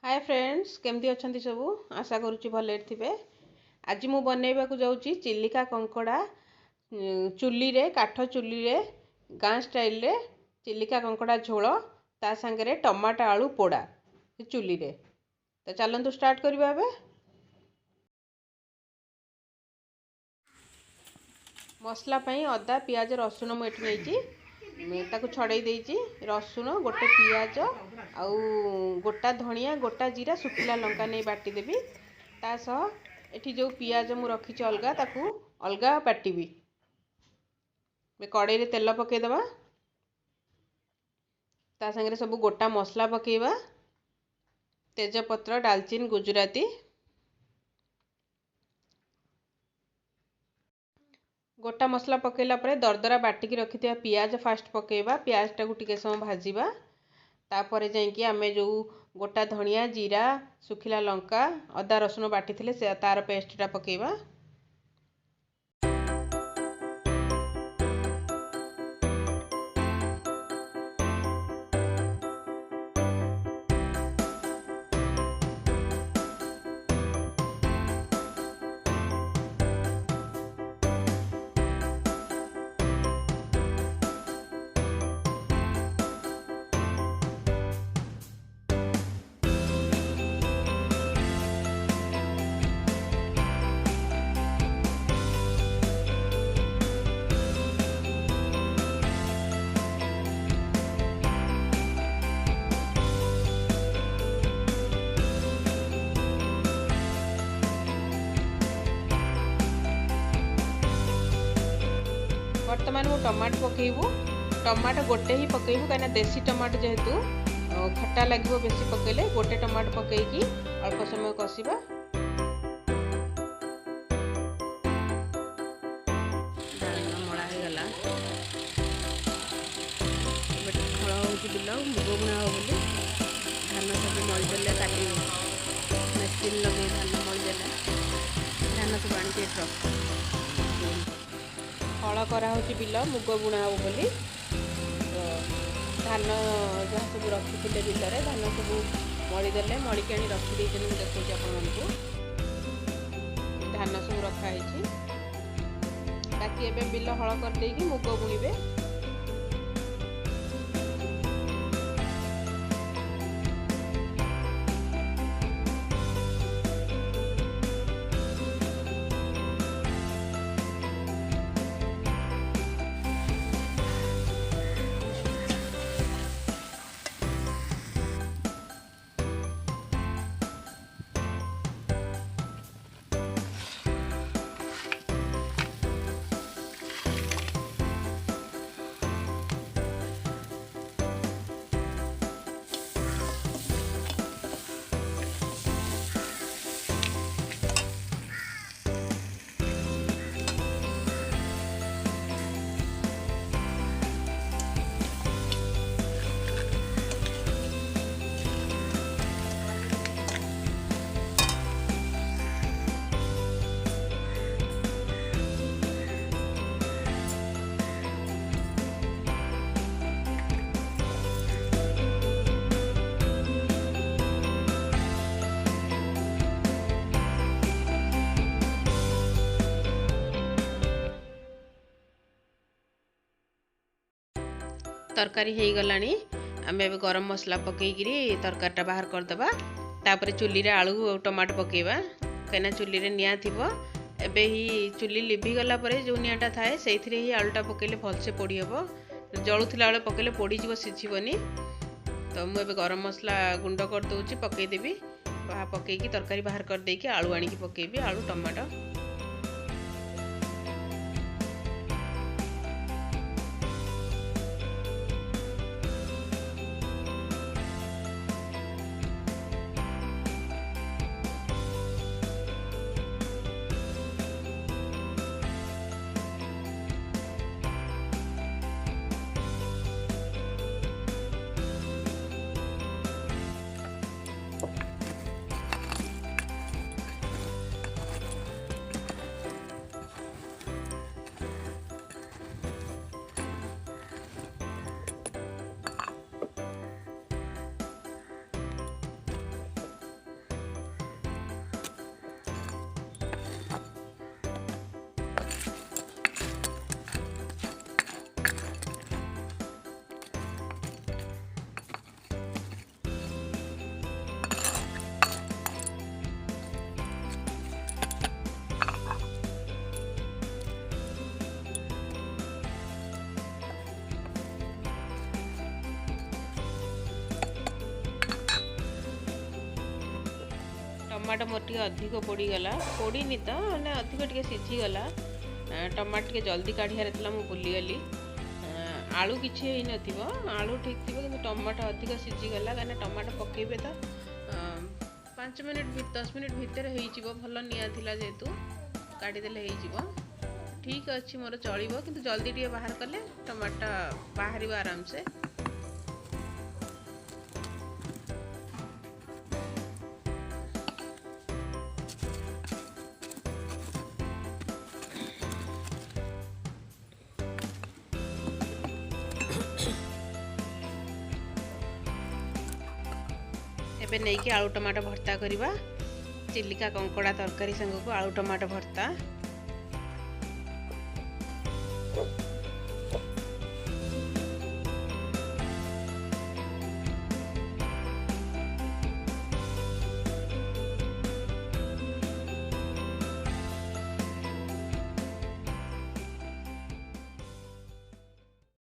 Hi friends, केमती अच्छा सबू? आशा करुच्ची भले थे। आज मु बनैबा जाऊँगी चिलिका कंकड़ा। चुली रे काठ चुली रे गाँ स्टाइल रे चिलिका कंकड़ा झोल ता सांगे टमाटो आलू पोड़ा चुली रे। तो चलतु स्टार्ट करवा। मसला अदा पियाज रसुण मुझे ताकू छड़े देती। रसुण गोटे पियाज आउ गोटा धनिया गोटा जीरा सुखिला लंका नहीं बाटीदेवी। तासह एठी जो पियाज मु रखी अलगा ताकू अलगा बाटी। कड़े तेल पकईदे ता संगे सब गोटा मसला पकेबा। तेजपत्र डालचीन गुजराती गोटा मसला पकेला परे दरदरा बाटिकी रखि पियाज फास्ट पकेबा। पियाज टाकू टिके समय भाजवा। तापर जाइए आम जो गोटा धनिया जीरा सुखिला लंका अदा रसुण बाटी से तार पेस्टा पकेबा। बर्तमान मु टमाटो पकेबू। टमाटो गोटे ही पकेबू कहीं देसी टमाटो जेहेतु खट्टा लगे बेसी पकेले गोटे टमाटो पकईकी अल्प समय कषा। मड़ा होगला फल हो बिल मुग बुणा हो बोली धान सब मलदेले काटी मेसीन लगे धान मलदेले धान सब आनी ट्रक हल कराऊँ बिल मुग बुणा हो बोली। तो धान जहाँ सब रखी बिलरे धान सब मलीदेले मलिकी आनी रखी देखिए आपको धान सब रखाई। बाकी एबे बिल हल कर मुग बुणवे। तरकारी हो गला। आम ए गरम मसला पकईकरी तरकारीटा बाहर करदे। तापर चुली रे आलू और टमाटो पकेबा कहीं चुली रे निआ थी। एबे ही चुली लिभिगला जो निआटा थाए से ही आलूटा पकेले भलसे पोड़ी हम। जलुला बेले पकेले पोड़ीज सीझीबनी। तो मुझे गरम मसला गुंड कर दूची पकईदेवी। पकईकी तरकारी बाहर करदे आलू आनिकी पकेबी आलू टमाटो। टमाटो मोर टे अधिक पोड़ीगला पोड़नी तो मैंने अधिक टे सीझीगला टमाटो टे जल्दी काढ़ार था मुझे भूलीगली आलू किसी हो आलू ठीक थी कि टमाटो अधिक सीझीगला कहीं टमाटो पकेबे तो 5 मिनिट 10 मिनिट भितर हो भल निआ जेहेतु काढ़ीदे हो ठीक अच्छी मोर चलो कि जल्दी टे बाहर कले टमाटो बाहर आराम से। एबे नहीं कि आलू टमाटो भर्ता करवा चिलिका कंकड़ा तरकारी संग को आलू टमाटो भर्ता।